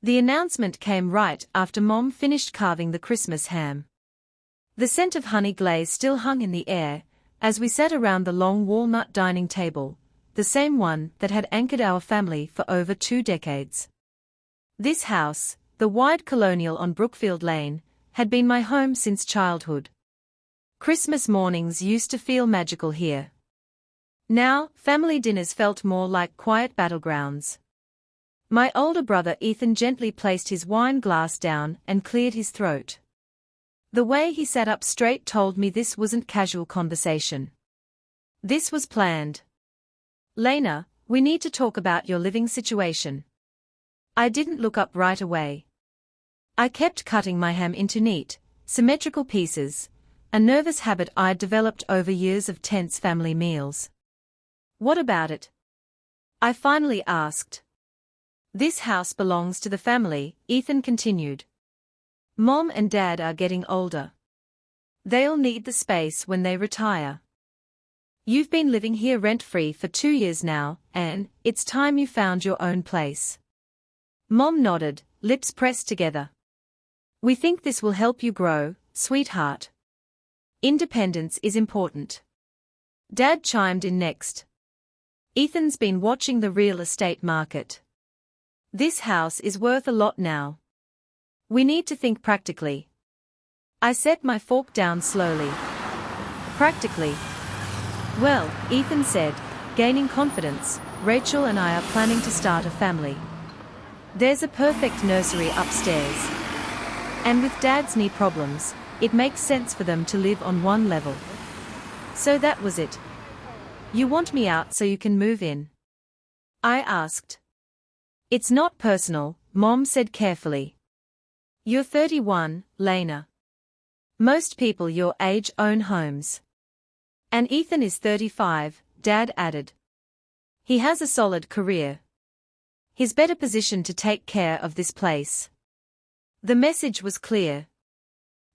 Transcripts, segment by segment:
The announcement came right after Mom finished carving the Christmas ham. The scent of honey glaze still hung in the air, as we sat around the long walnut dining table, the same one that had anchored our family for over 2 decades. This house, the wide colonial on Brookfield Lane, had been my home since childhood. Christmas mornings used to feel magical here. Now, family dinners felt more like quiet battlegrounds. My older brother Ethan gently placed his wine glass down and cleared his throat. The way he sat up straight told me this wasn't casual conversation. This was planned. "Lena, we need to talk about your living situation." I didn't look up right away. I kept cutting my ham into neat, symmetrical pieces, a nervous habit I'd developed over years of tense family meals. "What about it?" I finally asked. "This house belongs to the family," Ethan continued. "Mom and Dad are getting older. They'll need the space when they retire. You've been living here rent-free for 2 years now, and it's time you found your own place." Mom nodded, lips pressed together. "We think this will help you grow, sweetheart. Independence is important." Dad chimed in next. "Ethan's been watching the real estate market. This house is worth a lot now. We need to think practically." I set my fork down slowly. "Practically?" "Well," Ethan said, gaining confidence, "Rachel and I are planning to start a family. There's a perfect nursery upstairs. And with Dad's knee problems, it makes sense for them to live on one level." "So that was it. You want me out so you can move in?" I asked. "It's not personal," Mom said carefully. "You're 31, Lena. Most people your age own homes. And Ethan is 35, Dad added. He has a solid career. He's better positioned to take care of this place." The message was clear.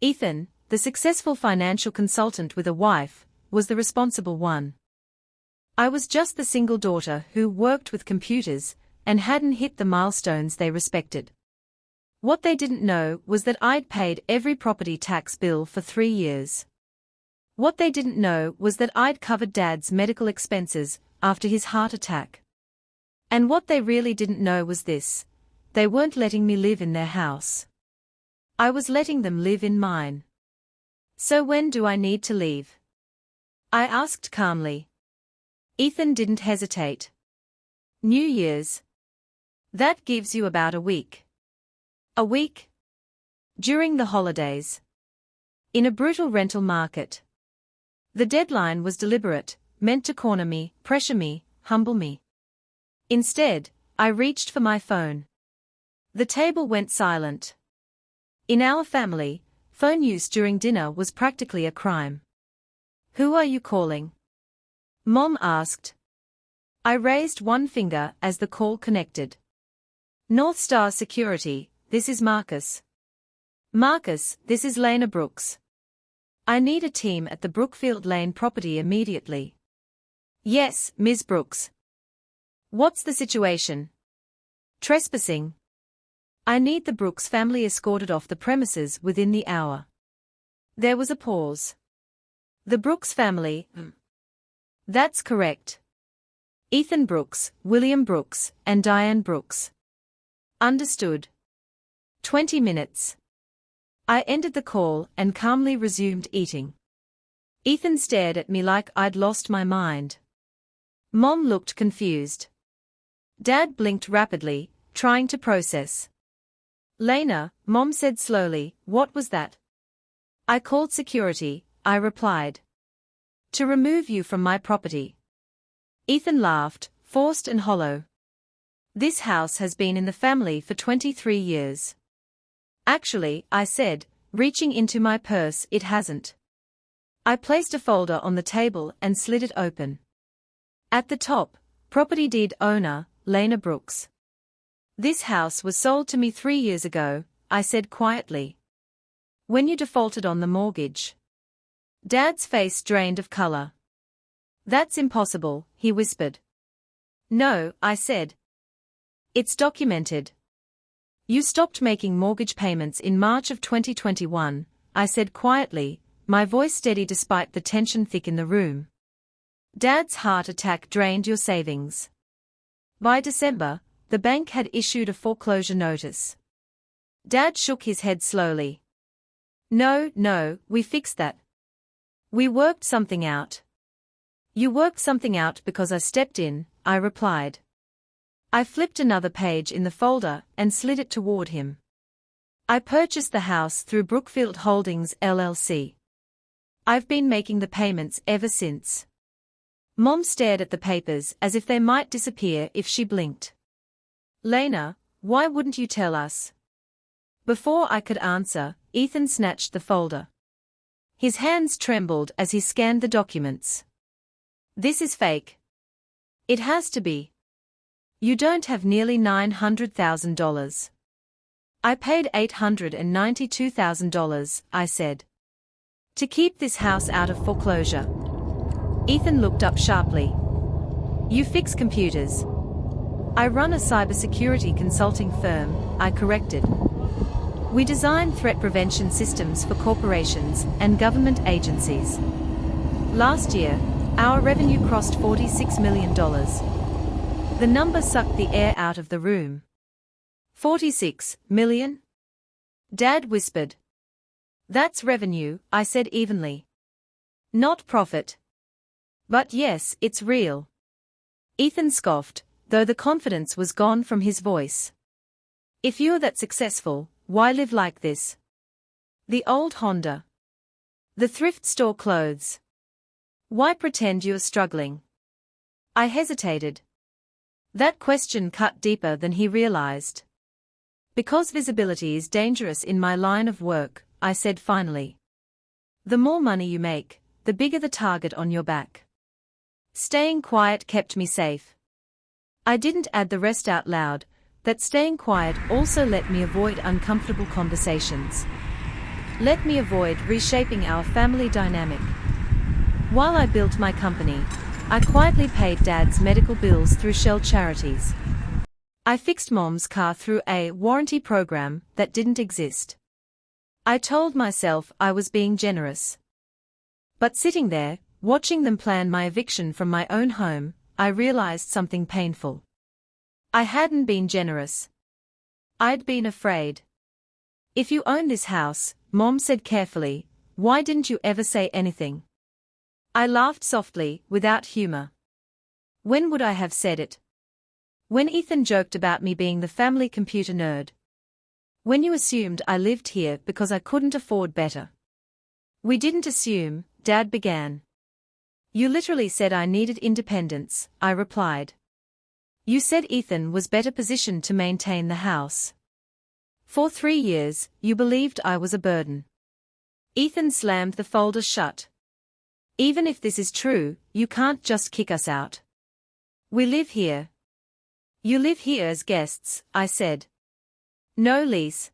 Ethan, the successful financial consultant with a wife, was the responsible one. I was just the single daughter who worked with computers and hadn't hit the milestones they respected. What they didn't know was that I'd paid every property tax bill for 3 years. What they didn't know was that I'd covered Dad's medical expenses after his heart attack. And what they really didn't know was this: they weren't letting me live in their house. I was letting them live in mine. "So when do I need to leave?" I asked calmly. Ethan didn't hesitate. "New Year's. That gives you about a week." "A week?" "During the holidays. In a brutal rental market." The deadline was deliberate, meant to corner me, pressure me, humble me. Instead, I reached for my phone. The table went silent. In our family, phone use during dinner was practically a crime. "Who are you calling?" Mom asked. I raised one finger as the call connected. "North Star Security, this is Marcus." "Marcus, this is Lena Brooks. I need a team at the Brookfield Lane property immediately." "Yes, Ms. Brooks." "What's the situation?" "Trespassing. I need the Brooks family escorted off the premises within the hour." There was a pause. "The Brooks family?" "That's correct. Ethan Brooks, William Brooks, and Diane Brooks." "Understood." 20 minutes. I ended the call and calmly resumed eating. Ethan stared at me like I'd lost my mind. Mom looked confused. Dad blinked rapidly, trying to process. "Lena," Mom said slowly, "what was that?" "I called security," I replied. "To remove you from my property." Ethan laughed, forced and hollow. "This house has been in the family for 23 years. "Actually," I said, reaching into my purse, "it hasn't." I placed a folder on the table and slid it open. At the top, property deed owner, Lena Brooks. "This house was sold to me 3 years ago," I said quietly. "When you defaulted on the mortgage." Dad's face drained of color. "That's impossible," he whispered. "No," I said. "It's documented." You stopped making mortgage payments in March of 2021, I said quietly, my voice steady despite the tension thick in the room. Dad's heart attack drained your savings. By December, the bank had issued a foreclosure notice. Dad shook his head slowly. No, we fixed that. We worked something out. You worked something out because I stepped in, I replied. I flipped another page in the folder and slid it toward him. I purchased the house through Brookfield Holdings LLC. I've been making the payments ever since. Mom stared at the papers as if they might disappear if she blinked. Lena, why wouldn't you tell us? Before I could answer, Ethan snatched the folder. His hands trembled as he scanned the documents. This is fake. It has to be. You don't have nearly $900,000. I paid $892,000, I said. To keep this house out of foreclosure. Ethan looked up sharply. You fix computers. I run a cybersecurity consulting firm, I corrected. We design threat prevention systems for corporations and government agencies. Last year, our revenue crossed $46 million. The number sucked the air out of the room. 46 million? Dad whispered. That's revenue, I said evenly. Not profit. But yes, it's real. Ethan scoffed, though the confidence was gone from his voice. If you're that successful, why live like this? The old Honda. The thrift store clothes. Why pretend you're struggling? I hesitated. That question cut deeper than he realized. Because visibility is dangerous in my line of work, I said finally. The more money you make, the bigger the target on your back. Staying quiet kept me safe. I didn't add the rest out loud, that staying quiet also let me avoid uncomfortable conversations. Let me avoid reshaping our family dynamic. While I built my company, I quietly paid Dad's medical bills through Shell charities. I fixed Mom's car through a warranty program that didn't exist. I told myself I was being generous. But sitting there, watching them plan my eviction from my own home, I realized something painful. I hadn't been generous. I'd been afraid. If you own this house, Mom said carefully, why didn't you ever say anything? I laughed softly, without humor. When would I have said it? When Ethan joked about me being the family computer nerd. When you assumed I lived here because I couldn't afford better. We didn't assume, Dad began. You literally said I needed independence, I replied. You said Ethan was better positioned to maintain the house. For 3 years, you believed I was a burden. Ethan slammed the folder shut. Even if this is true, you can't just kick us out. We live here. You live here as guests, I said. No lease.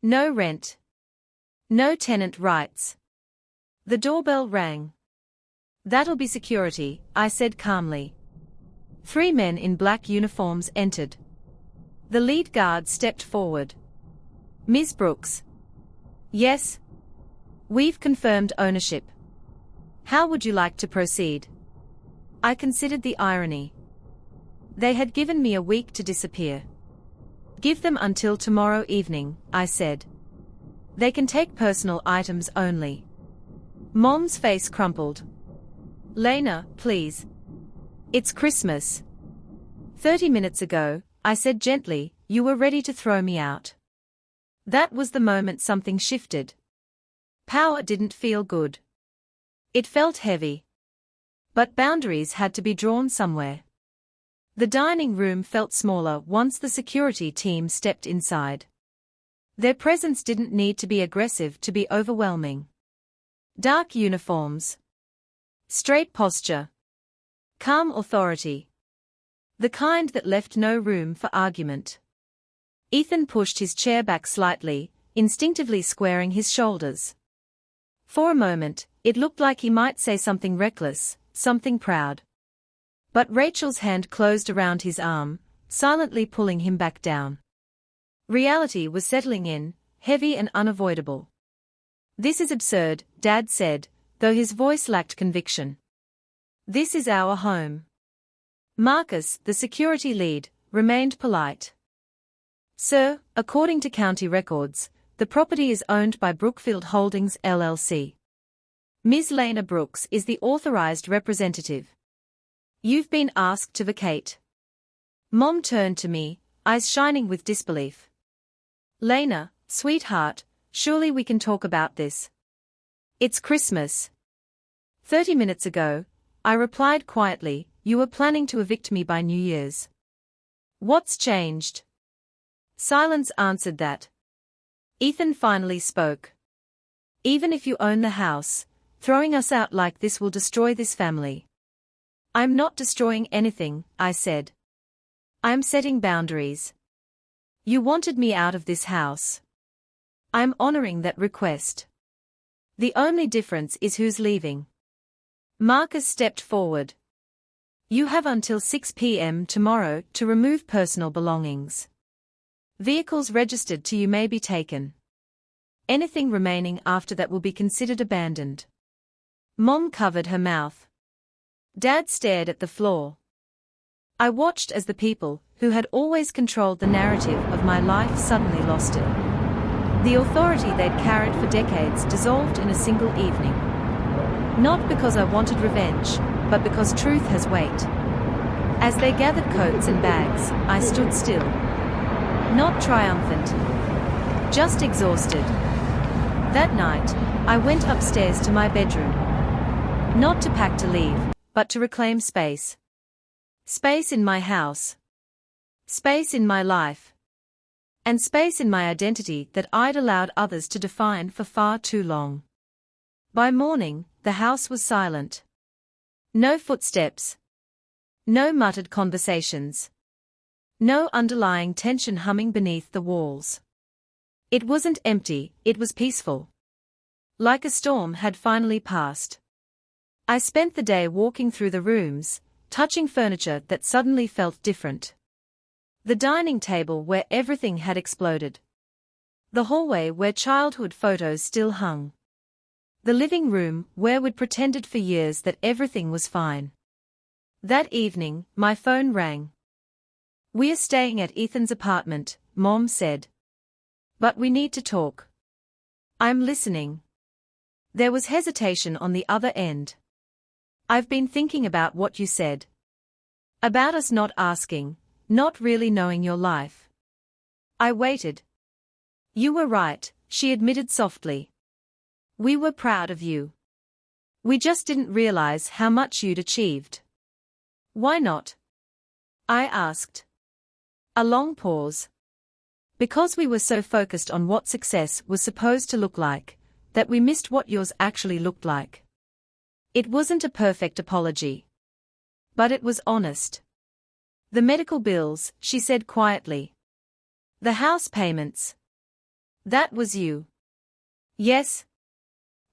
No rent. No tenant rights. The doorbell rang. That'll be security, I said calmly. 3 men in black uniforms entered. The lead guard stepped forward. Ms. Brooks. Yes. We've confirmed ownership. How would you like to proceed? I considered the irony. They had given me a week to disappear. Give them until tomorrow evening, I said. They can take personal items only. Mom's face crumpled. Lena, please. It's Christmas. 30 minutes ago, I said gently, you were ready to throw me out. That was the moment something shifted. Power didn't feel good. It felt heavy. But boundaries had to be drawn somewhere. The dining room felt smaller once the security team stepped inside. Their presence didn't need to be aggressive to be overwhelming. Dark uniforms. Straight posture. Calm authority. The kind that left no room for argument. Ethan pushed his chair back slightly, instinctively squaring his shoulders. For a moment, it looked like he might say something reckless, something proud. But Rachel's hand closed around his arm, silently pulling him back down. Reality was settling in, heavy and unavoidable. "This is absurd," Dad said, though his voice lacked conviction. "This is our home." Marcus, the security lead, remained polite. "Sir, according to county records, the property is owned by Brookfield Holdings LLC. Ms. Lena Brooks is the authorized representative. You've been asked to vacate." Mom turned to me, eyes shining with disbelief. "Lena, sweetheart, surely we can talk about this. It's Christmas." 30 minutes ago, I replied quietly, "You were planning to evict me by New Year's. What's changed?" Silence answered that. Ethan finally spoke. "Even if you own the house, throwing us out like this will destroy this family." "I'm not destroying anything," I said. "I'm setting boundaries. You wanted me out of this house. I'm honoring that request. The only difference is who's leaving." Marcus stepped forward. "You have until 6 p.m. tomorrow to remove personal belongings. Vehicles registered to you may be taken. Anything remaining after that will be considered abandoned." Mom covered her mouth. Dad stared at the floor. I watched as the people who had always controlled the narrative of my life suddenly lost it. The authority they'd carried for decades dissolved in a single evening. Not because I wanted revenge, but because truth has weight. As they gathered coats and bags, I stood still. Not triumphant. Just exhausted. That night, I went upstairs to my bedroom. Not to pack to leave, but to reclaim space. Space in my house. Space in my life. And space in my identity that I'd allowed others to define for far too long. By morning, the house was silent. No footsteps. No muttered conversations. No underlying tension humming beneath the walls. It wasn't empty, it was peaceful. Like a storm had finally passed. I spent the day walking through the rooms, touching furniture that suddenly felt different. The dining table where everything had exploded. The hallway where childhood photos still hung. The living room where we'd pretended for years that everything was fine. That evening, my phone rang. "We're staying at Ethan's apartment," Mom said. "But we need to talk." "I'm listening." There was hesitation on the other end. "I've been thinking about what you said. About us not asking, not really knowing your life." I waited. "You were right," she admitted softly. "We were proud of you. We just didn't realize how much you'd achieved." "Why not?" I asked. A long pause. "Because we were so focused on what success was supposed to look like, that we missed what yours actually looked like." It wasn't a perfect apology. But it was honest. "The medical bills," she said quietly. "The house payments. That was you." "Yes."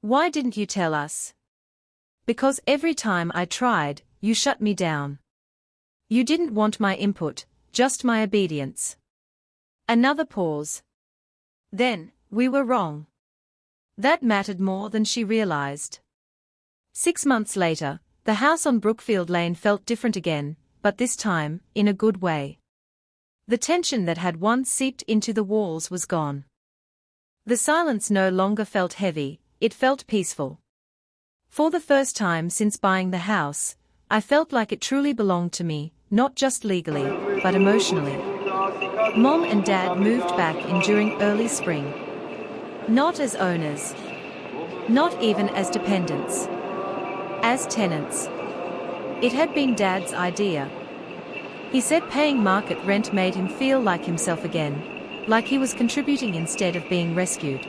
"Why didn't you tell us?" "Because every time I tried, you shut me down. You didn't want my input, just my obedience." Another pause. "Then, we were wrong." That mattered more than she realized. 6 months later, the house on Brookfield Lane felt different again, but this time, in a good way. The tension that had once seeped into the walls was gone. The silence no longer felt heavy, it felt peaceful. For the first time since buying the house, I felt like it truly belonged to me, not just legally, but emotionally. Mom and Dad moved back in during early spring. Not as owners. Not even as dependents. As tenants. It had been Dad's idea. He said paying market rent made him feel like himself again, like he was contributing instead of being rescued.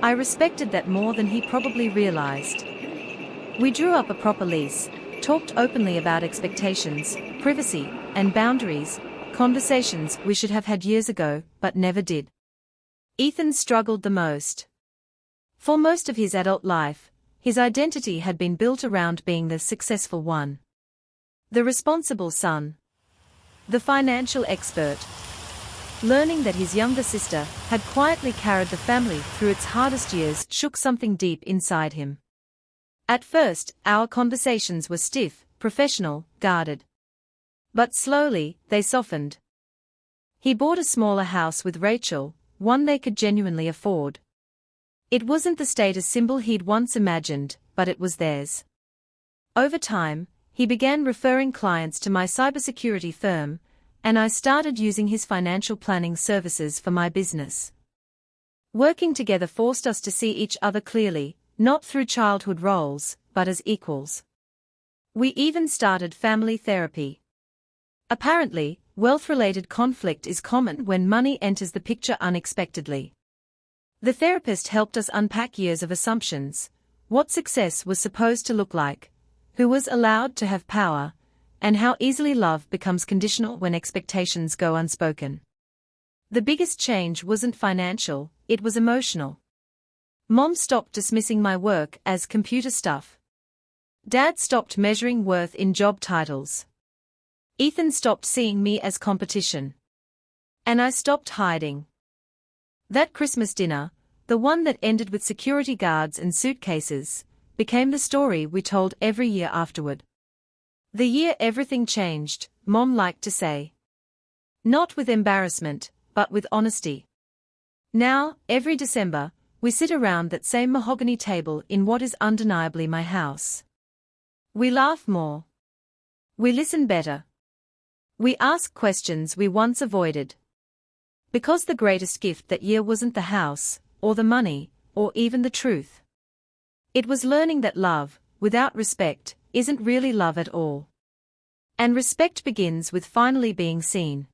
I respected that more than he probably realized. We drew up a proper lease, talked openly about expectations, privacy, and boundaries, conversations we should have had years ago, but never did. Ethan struggled the most. For most of his adult life, his identity had been built around being the successful one. The responsible son. The financial expert. Learning that his younger sister had quietly carried the family through its hardest years shook something deep inside him. At first, our conversations were stiff, professional, guarded. But slowly, they softened. He bought a smaller house with Rachel, one they could genuinely afford. It wasn't the status symbol he'd once imagined, but it was theirs. Over time, he began referring clients to my cybersecurity firm, and I started using his financial planning services for my business. Working together forced us to see each other clearly, not through childhood roles, but as equals. We even started family therapy. Apparently, wealth-related conflict is common when money enters the picture unexpectedly. The therapist helped us unpack years of assumptions, what success was supposed to look like, who was allowed to have power, and how easily love becomes conditional when expectations go unspoken. The biggest change wasn't financial, it was emotional. Mom stopped dismissing my work as computer stuff. Dad stopped measuring worth in job titles. Ethan stopped seeing me as competition. And I stopped hiding. That Christmas dinner, the one that ended with security guards and suitcases, became the story we told every year afterward. The year everything changed, Mom liked to say. Not with embarrassment, but with honesty. Now, every December, we sit around that same mahogany table in what is undeniably my house. We laugh more. We listen better. We ask questions we once avoided. Because the greatest gift that year wasn't the house, or the money, or even the truth. It was learning that love, without respect, isn't really love at all. And respect begins with finally being seen.